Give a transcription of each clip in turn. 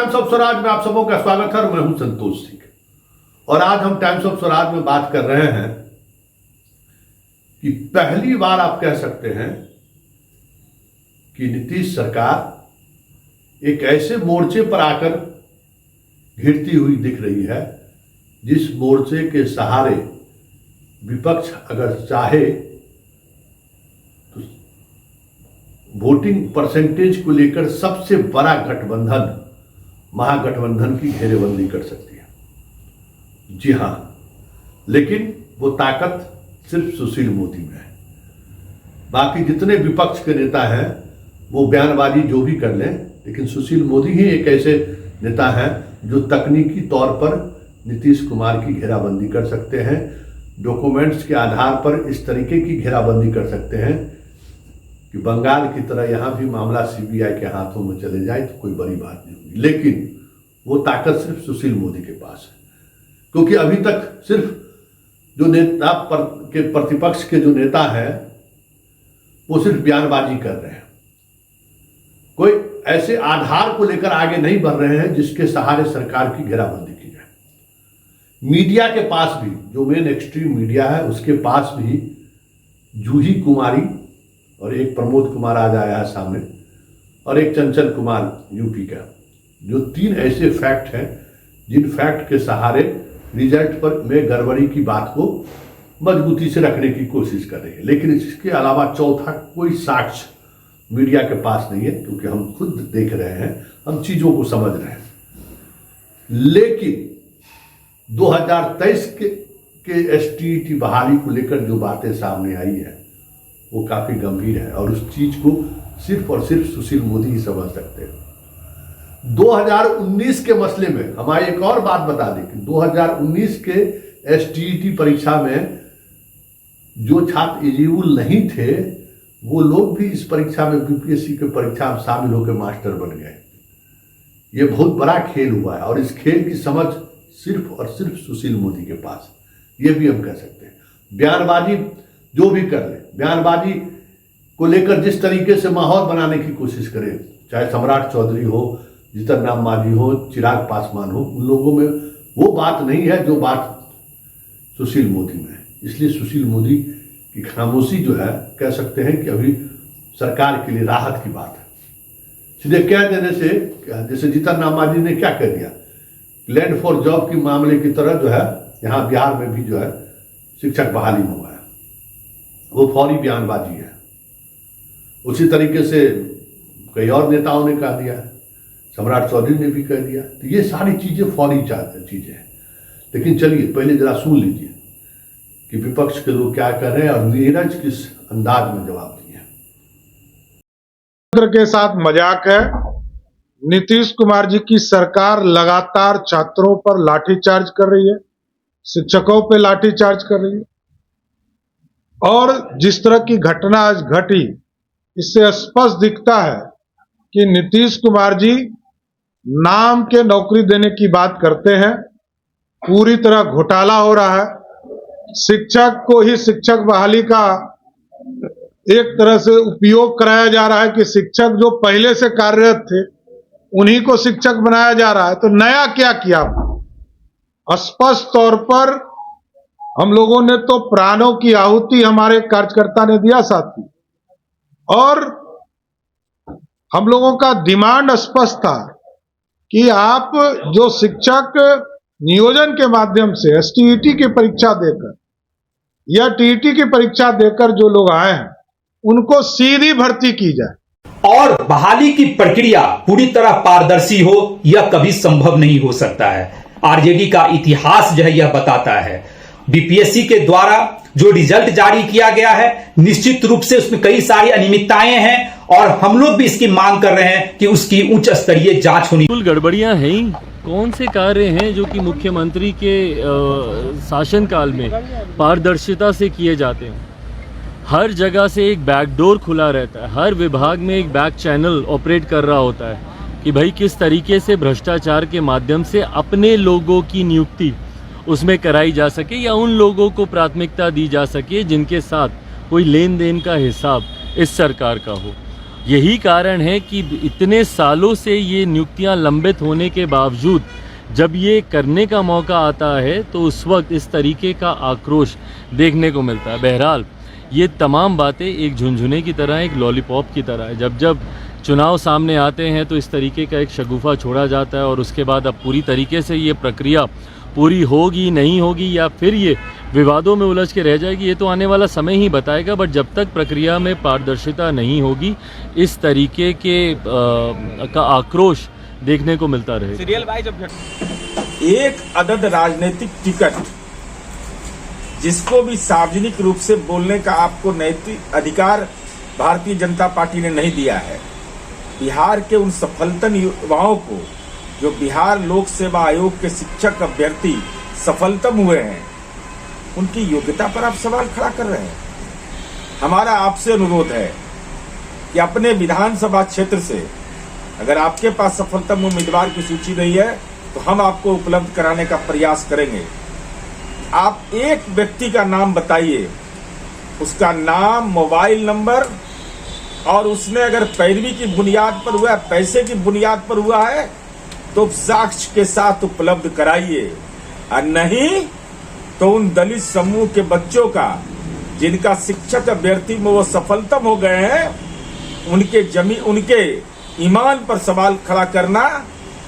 Times of Swaraj में आप सबों का स्वागत है। मैं हूं संतोष सिंह और आज हम टाइम्स ऑफ स्वराज में बात कर रहे हैं कि पहली बार आप कह सकते हैं कि नीतीश सरकार एक ऐसे मोर्चे पर आकर घिरती हुई दिख रही है जिस मोर्चे के सहारे विपक्ष अगर चाहे तो वोटिंग परसेंटेज को लेकर सबसे बड़ा गठबंधन महागठबंधन की घेरेबंदी कर सकती है। जी हां, लेकिन वो ताकत सिर्फ सुशील मोदी में है। बाकी जितने विपक्ष के नेता हैं वो बयानबाजी जो भी कर लें, लेकिन सुशील मोदी ही एक ऐसे नेता हैं जो तकनीकी तौर पर नीतीश कुमार की घेराबंदी कर सकते हैं, डॉक्यूमेंट्स के आधार पर इस तरीके की घेराबंदी कर सकते हैं कि बंगाल की तरह यहां भी मामला सीबीआई के हाथों में चले जाए तो कोई बड़ी बात नहीं होगी। लेकिन वो ताकत सिर्फ सुशील मोदी के पास है, क्योंकि अभी तक सिर्फ जो नेता के प्रतिपक्ष के जो नेता हैं वो सिर्फ बयानबाजी कर रहे हैं, कोई ऐसे आधार को लेकर आगे नहीं बढ़ रहे हैं जिसके सहारे सरकार की घेराबंदी की जाए। मीडिया के पास भी, जो मेन एक्सट्रीम मीडिया है उसके पास भी जूही कुमारी और एक प्रमोद कुमार आज आया है सामने और एक चंचल कुमार यूपी का, जो तीन ऐसे फैक्ट हैं जिन फैक्ट के सहारे रिजल्ट पर में गड़बड़ी की बात को मजबूती से रखने की कोशिश कर रही है। लेकिन इसके अलावा चौथा कोई साक्ष्य मीडिया के पास नहीं है, क्योंकि हम खुद देख रहे हैं, हम चीजों को समझ रहे हैं। लेकिन 2023 के STET बहाली को लेकर जो बातें सामने आई है वो काफी गंभीर है और उस चीज को सिर्फ और सिर्फ सुशील मोदी ही समझ सकते हैं। 2019 के मसले में हमारी एक और बात बता दें कि 2019 के STET परीक्षा में जो छात्र एलिजिबल नहीं थे वो लोग भी इस परीक्षा में BPSC के परीक्षा में शामिल होकर मास्टर बन गए। ये बहुत बड़ा खेल हुआ है और इस खेल की समझ सिर्फ और सिर्फ सुशील मोदी के पास, ये भी हम कह सकते हैं। बयानबाजी जो भी कर ले, बयानबाजी को लेकर जिस तरीके से माहौल बनाने की कोशिश करें, चाहे सम्राट चौधरी हो, जीतन राम मांझी हो, चिराग पासवान हो, उन लोगों में वो बात नहीं है जो बात सुशील मोदी में है। इसलिए सुशील मोदी की खामोशी जो है, कह सकते हैं कि अभी सरकार के लिए राहत की बात है। सीधे कह देने से, जैसे जीतन राम मांझी ने क्या कह दिया, लैंड फॉर जॉब के मामले की तरह जो है यहाँ बिहार में भी जो है शिक्षक बहाली में हुआ है, वो फौरी बयानबाजी है। उसी तरीके से कई और नेताओं ने कह दिया, सम्राट चौधरी ने भी कह दिया। तो ये सारी चीजें फौरी चीजें हैं। लेकिन चलिए पहले जरा सुन लीजिए कि विपक्ष के लोग क्या कर रहे हैं और नीरज किस अंदाज में जवाब दिए हैं। के साथ मजाक है। नीतीश कुमार जी की सरकार लगातार छात्रों पर लाठीचार्ज कर रही है, शिक्षकों पर लाठीचार्ज कर रही है और जिस तरह की घटना आज घटी, इससे स्पष्ट दिखता है कि नीतीश कुमार जी नाम के नौकरी देने की बात करते हैं, पूरी तरह घोटाला हो रहा है। शिक्षक को ही शिक्षक बहाली का एक तरह से उपयोग कराया जा रहा है कि शिक्षक जो पहले से कार्यरत थे उन्हीं को शिक्षक बनाया जा रहा है। तो नया क्या किया? स्पष्ट तौर पर हम लोगों ने तो प्राणों की आहुति हमारे कार्यकर्ता ने दिया साथी, और हम लोगों का डिमांड स्पष्ट था कि आप जो शिक्षक नियोजन के माध्यम से STET की परीक्षा देकर या TET की परीक्षा देकर जो लोग आए हैं उनको सीधी भर्ती की जाए और बहाली की प्रक्रिया पूरी तरह पारदर्शी हो, यह कभी संभव नहीं हो सकता है। आरजेडी का इतिहास जो है यह बताता है। BPSC के द्वारा जो रिजल्ट जारी किया गया है, निश्चित रूप से उसमें कई सारी अनियमितताएं हैं और हम लोग भी इसकी मांग कर रहे हैं कि उसकी उच्च स्तरीय जांच होनी। कुल गड़बड़ियां हैं ही। कौन से कार्य हैं जो कि मुख्यमंत्री के शासनकाल में पारदर्शिता से किए जाते हैं? हर जगह से एक बैकडोर खुला रहता है, हर विभाग में एक बैक चैनल ऑपरेट कर रहा होता है कि भाई किस तरीके से भ्रष्टाचार के माध्यम से अपने लोगों की नियुक्ति उसमें कराई जा सके या उन लोगों को प्राथमिकता दी जा सके जिनके साथ कोई लेन देन का हिसाब इस सरकार का हो। यही कारण है कि इतने सालों से ये नियुक्तियां लंबित होने के बावजूद जब ये करने का मौका आता है तो उस वक्त इस तरीके का आक्रोश देखने को मिलता है। बहरहाल ये तमाम बातें एक झुनझुने की तरह, एक लॉलीपॉप की तरह है। जब जब चुनाव सामने आते हैं तो इस तरीके का एक शगुफा छोड़ा जाता है और उसके बाद अब पूरी तरीके से ये प्रक्रिया पूरी होगी नहीं होगी या फिर ये विवादों में उलझ के रह जाएगी, ये तो आने वाला समय ही बताएगा। बट जब तक प्रक्रिया में पारदर्शिता नहीं होगी इस तरीके के का आक्रोश देखने को मिलता रहेगा। सीरियल भाई जब एक अदद राजनीतिक टिकट जिसको भी सार्वजनिक रूप से बोलने का आपको नैतिक अधिकार भारतीय जनता पार्टी ने नहीं दिया है। बिहार के उन सफलतम युवाओं को जो बिहार लोक सेवा आयोग के शिक्षक अभ्यर्थी सफलतम हुए हैं, उनकी योग्यता पर आप सवाल खड़ा कर रहे हैं। हमारा आपसे अनुरोध है कि अपने विधानसभा क्षेत्र से अगर आपके पास सफलतम उम्मीदवार की सूची नहीं है तो हम आपको उपलब्ध कराने का प्रयास करेंगे। आप एक व्यक्ति का नाम बताइए, उसका नाम, मोबाइल नंबर, और उसने अगर पैरवी की बुनियाद पर हुआ है, पैसे की बुनियाद पर हुआ है तो साक्ष्य के साथ उपलब्ध कराइए, और नहीं तो उन दलित समूह के बच्चों का जिनका शिक्षक अभ्यर्थी में वो सफलतम हो गए हैं, उनके ईमान पर सवाल खड़ा करना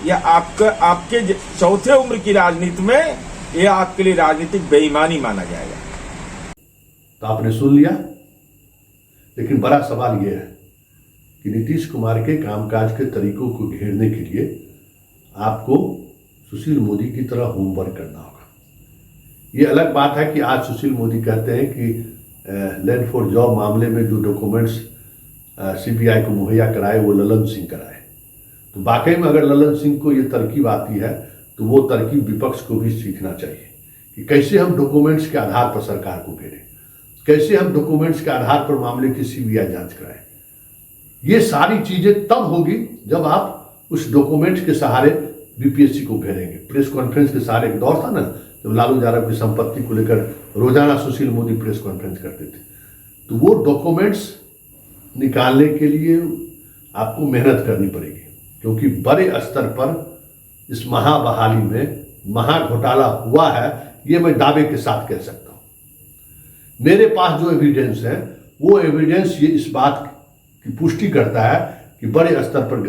या आपके चौथे उम्र की राजनीति में यह आपके लिए राजनीतिक बेईमानी माना जाएगा। तो आपने सुन लिया, लेकिन बड़ा सवाल यह है कि नीतीश कुमार के कामकाज के तरीकों को घेरने के लिए आपको सुशील मोदी की तरह होमवर्क करना होगा। ये अलग बात है कि आज सुशील मोदी कहते हैं कि लैंड फॉर जॉब मामले में जो डॉक्यूमेंट्स सीबीआई को मुहैया कराए वो ललन सिंह कराए। तो वाकई में अगर ललन सिंह को ये तरकीब आती है तो वो तरकीब विपक्ष को भी सीखना चाहिए कि कैसे हम डॉक्यूमेंट्स के आधार पर सरकार को घेरें, कैसे हम डॉक्यूमेंट्स के आधार पर मामले की सीबीआई जांच कराएं। ये सारी चीजें तब होगी जब आप उस डॉक्यूमेंट्स के सहारे बीपीएससी को घेरेंगे। प्रेस कॉन्फ्रेंस के सहारे एक दौर था ना जब लालू यादव की संपत्ति को लेकर रोजाना सुशील मोदी प्रेस कॉन्फ्रेंस करते थे, तो वो डॉक्यूमेंट्स निकालने के लिए आपको मेहनत करनी पड़ेगी, क्योंकि बड़े स्तर पर इस महाबहाली में महाघोटाला हुआ है, ये मैं दावे के साथ कह सकता हूं। मेरे पास जो एविडेंस है वो एविडेंस ये इस बात की पुष्टि करता है कि बड़े स्तर पर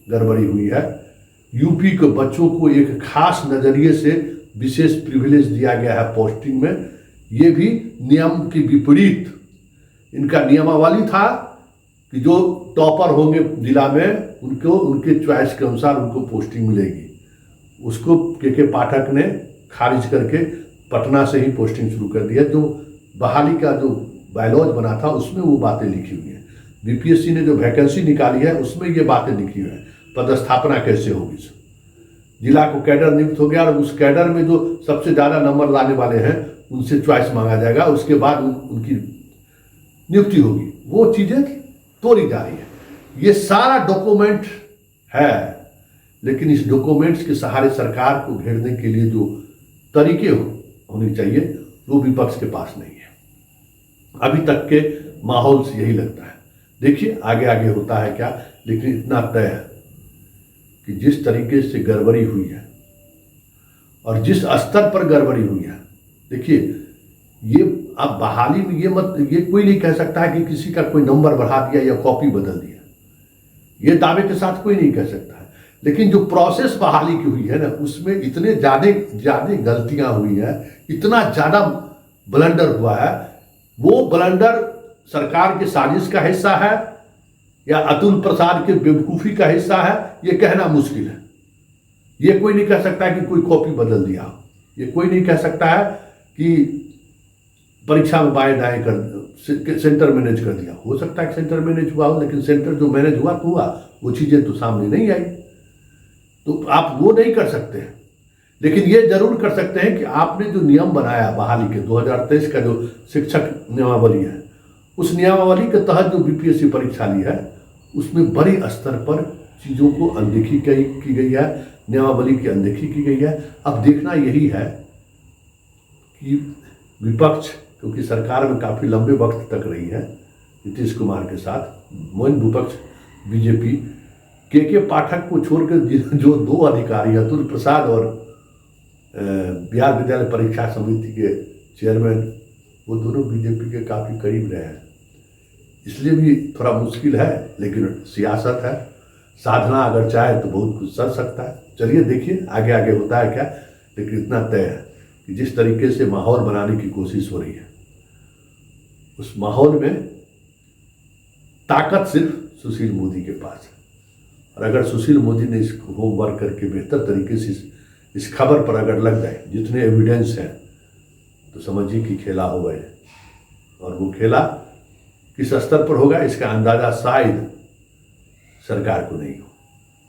गड़बड़ी हुई है। यूपी के बच्चों को एक खास नजरिए से विशेष प्रिविलेज दिया गया है पोस्टिंग में, ये भी नियम के विपरीत। इनका नियमावली था कि जो टॉपर होंगे जिला में उनको उनके चॉइस के अनुसार उनको पोस्टिंग मिलेगी। उसको के पाठक ने खारिज करके पटना से ही पोस्टिंग शुरू कर दिया। जो बहाली का जो बायलॉज बना था उसमें वो बातें लिखी हुई हैं। बीपीएससी ने जो वैकेंसी निकाली है उसमें ये बातें लिखी हुई हैं। पदस्थापना कैसे होगी, जिला को कैडर नियुक्त हो गया और उस कैडर में जो सबसे ज़्यादा नंबर लाने वाले हैं उनसे चॉइस मांगा जाएगा, उसके बाद उनकी नियुक्ति होगी। वो चीज़ें तोड़ी जा रही है। ये सारा डॉक्यूमेंट है, लेकिन इस डॉक्यूमेंट्स के सहारे सरकार को घेरने के लिए जो तरीके होने चाहिए वो विपक्ष के पास नहीं है। अभी तक के माहौल से यही लगता है। देखिए आगे आगे होता है क्या, लेकिन इतना तय है कि जिस तरीके से गड़बड़ी हुई है और जिस स्तर पर गड़बड़ी हुई है, देखिए ये अब बहाली में ये कोई नहीं कह सकता है कि किसी का कोई नंबर बढ़ा दिया या कॉपी बदल दिया, ये दावे के साथ कोई नहीं कह सकता है। लेकिन जो प्रोसेस बहाली की हुई है ना, उसमें इतने ज्यादा गलतियां हुई हैं, इतना ज्यादा ब्लंडर हुआ है। वो ब्लंडर सरकार के साजिश का हिस्सा है या अतुल प्रसाद के बेवकूफ़ी का हिस्सा है, ये कहना मुश्किल है। ये कोई नहीं कह सकता है कि कोई कॉपी बदल दिया, ये कोई नहीं कह सकता है कि परीक्षा में बाएं दाएं कर सेंटर मैनेज कर दिया। हो सकता है कि सेंटर मैनेज हुआ हो, लेकिन सेंटर जो मैनेज हुआ तो हुआ, वो चीज़ें तो सामने नहीं आई, तो आप वो नहीं कर सकते हैं। लेकिन ये जरूर कर सकते हैं कि आपने जो नियम बनाया बहाली के 2023 का जो शिक्षक नियमावली है, उस नियमावली के तहत जो बीपीएससी परीक्षा ली है उसमें बड़े स्तर पर चीज़ों को अनदेखी की गई है, नियमावली की अनदेखी की गई है। अब देखना यही है कि विपक्ष, क्योंकि सरकार में काफ़ी लंबे वक्त तक रही है नीतीश कुमार के साथ, विपक्ष बीजेपी के पाठक को छोड़कर जो दो अधिकारी अतुल प्रसाद और बिहार विद्यालय परीक्षा समिति के चेयरमैन, वो दोनों बीजेपी के काफ़ी करीब रहे हैं। इसलिए भी थोड़ा मुश्किल है, लेकिन सियासत है, साधना अगर चाहे तो बहुत कुछ कर सकता है। चलिए देखिए आगे आगे होता है क्या, लेकिन इतना तय है कि जिस तरीके से माहौल बनाने की कोशिश हो रही है, उस माहौल में ताकत सिर्फ सुशील मोदी के पास है। और अगर सुशील मोदी ने इस होमवर्क करके बेहतर तरीके से इस खबर पर अगर लग जाए, जितने एविडेंस हैं, तो समझिए कि खेला हो गए। और वो खेला किस स्तर पर होगा इसका अंदाजा शायद सरकार को नहीं हो।